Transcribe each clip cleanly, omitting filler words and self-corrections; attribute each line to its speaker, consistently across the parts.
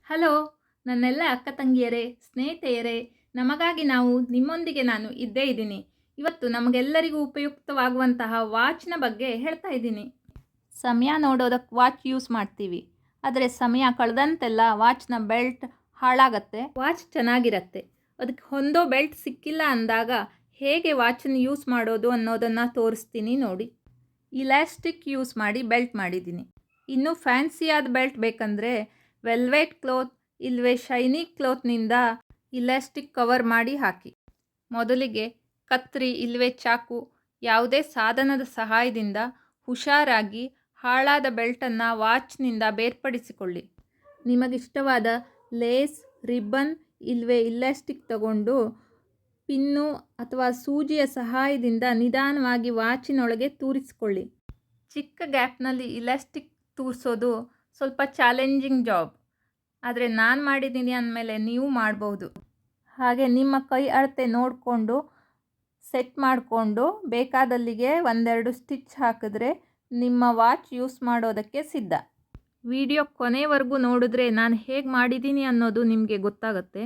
Speaker 1: Hello, ನನ್ನೆಲ್ಲ ಅಕ್ಕ ತಂಗಿಯರೇ, ಸ್ನೇಹಿತೆಯರೇ, ನಮಗಾಗಿ ನಿಮ್ಮೊಂದಿಗೆ ನಾನು ಇದ್ದೇ ಇದ್ದೀನಿ. ಇವತ್ತು ನಮಗೆಲ್ಲರಿಗೂ ಉಪಯುಕ್ತವಾಗುವಂತಹ ವಾಚ್ನ ಬಗ್ಗೆ ಹೇಳ್ತಾ ಇದ್ದೀನಿ. ಸಮಯ ನೋಡೋದಕ್ಕೆ ವಾಚ್ ಯೂಸ್ ಮಾಡ್ತೀವಿ, ಆದರೆ ಸಮಯ ಕಳೆದಂತೆಲ್ಲ ವಾಚ್ನ ಬೆಲ್ಟ್ ಹಾಳಾಗತ್ತೆ. ವಾಚ್ ಚೆನ್ನಾಗಿರತ್ತೆ, ಅದಕ್ಕೆ ಹೊಂದೋ ಬೆಲ್ಟ್ ಸಿಕ್ಕಿಲ್ಲ ಅಂದಾಗ ಹೇಗೆ ವಾಚನ್ನು ಯೂಸ್ ಮಾಡೋದು ಅನ್ನೋದನ್ನು ತೋರಿಸ್ತೀನಿ ನೋಡಿ. ಇಲಾಸ್ಟಿಕ್ ಯೂಸ್ ಮಾಡಿ ಬೆಲ್ಟ್ ಮಾಡಿದ್ದೀನಿ. ಇನ್ನೂ ಫ್ಯಾನ್ಸಿಯಾದ ಬೆಲ್ಟ್ ಬೇಕಂದರೆ ವೆಲ್ವೆಟ್ ಕ್ಲೋತ್ ಇಲ್ಲವೇ ಶೈನಿ ಕ್ಲೋತ್ನಿಂದ ಇಲಾಸ್ಟಿಕ್ ಕವರ್ ಮಾಡಿ ಹಾಕಿ. ಮೊದಲಿಗೆ ಕತ್ರಿ ಇಲ್ಲವೇ ಚಾಕು ಯಾವುದೇ ಸಾಧನದ ಸಹಾಯದಿಂದ ಹುಷಾರಾಗಿ ಹಾಳಾದ ಬೆಲ್ಟನ್ನು ವಾಚ್ನಿಂದ ಬೇರ್ಪಡಿಸಿಕೊಳ್ಳಿ. ನಿಮಗಿಷ್ಟವಾದ ಲೇಸ್, ರಿಬ್ಬನ್ ಇಲ್ಲವೇ ಇಲಾಸ್ಟಿಕ್ ತಗೊಂಡು ಪಿನ್ನು ಅಥವಾ ಸೂಜಿಯ ಸಹಾಯದಿಂದ ನಿಧಾನವಾಗಿ ವಾಚಿನೊಳಗೆ ತೂರಿಸಿಕೊಳ್ಳಿ. ಚಿಕ್ಕ ಗ್ಯಾಪ್ನಲ್ಲಿ ಇಲಾಸ್ಟಿಕ್ ತೂರಿಸೋದು ಸ್ವಲ್ಪ ಚಾಲೆಂಜಿಂಗ್ ಜಾಬ್, ಆದರೆ ನಾನು ಮಾಡಿದ್ದೀನಿ ಅಂದಮೇಲೆ ನೀವು ಮಾಡ್ಬೋದು. ಹಾಗೆ ನಿಮ್ಮ ಕೈ ಅಳತೆ ನೋಡಿಕೊಂಡು ಸೆಟ್ ಮಾಡಿಕೊಂಡು ಬೇಕಾದಲ್ಲಿಗೆ ಒಂದೆರಡು ಸ್ಟಿಚ್ ಹಾಕಿದ್ರೆ ನಿಮ್ಮ ವಾಚ್ ಯೂಸ್ ಮಾಡೋದಕ್ಕೆ ಸಿದ್ಧ. ವಿಡಿಯೋ ಕೊನೆವರೆಗೂ ನೋಡಿದ್ರೆ ನಾನು ಹೇಗೆ ಮಾಡಿದ್ದೀನಿ ಅನ್ನೋದು ನಿಮಗೆ ಗೊತ್ತಾಗುತ್ತೆ.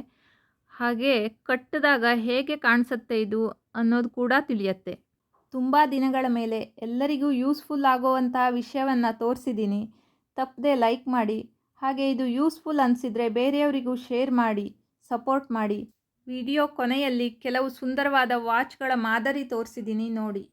Speaker 1: ಹಾಗೆ ಕಟ್ಟಿದಾಗ ಹೇಗೆ ಕಾಣಿಸುತ್ತೆ ಇದು ಅನ್ನೋದು ಕೂಡ ತಿಳಿಯುತ್ತೆ. ತುಂಬ ದಿನಗಳ ಮೇಲೆ ಎಲ್ಲರಿಗೂ ಯೂಸ್ಫುಲ್ ಆಗೋವಂತಹ ವಿಷಯವನ್ನು ತೋರಿಸಿದ್ದೀನಿ. ತಪ್ಪದೆ ಲೈಕ್ ಮಾಡಿ. ಹಾಗೆ ಇದು ಯೂಸ್ಫುಲ್ ಅನಿಸಿದರೆ ಬೇರೆಯವರಿಗೂ ಶೇರ್ ಮಾಡಿ, ಸಪೋರ್ಟ್ ಮಾಡಿ. ವಿಡಿಯೋ ಕೊನೆಯಲ್ಲಿ ಕೆಲವು ಸುಂದರವಾದ ವಾಚ್ಗಳ ಮಾದರಿ ತೋರಿಸಿದ್ದೀನಿ ನೋಡಿ.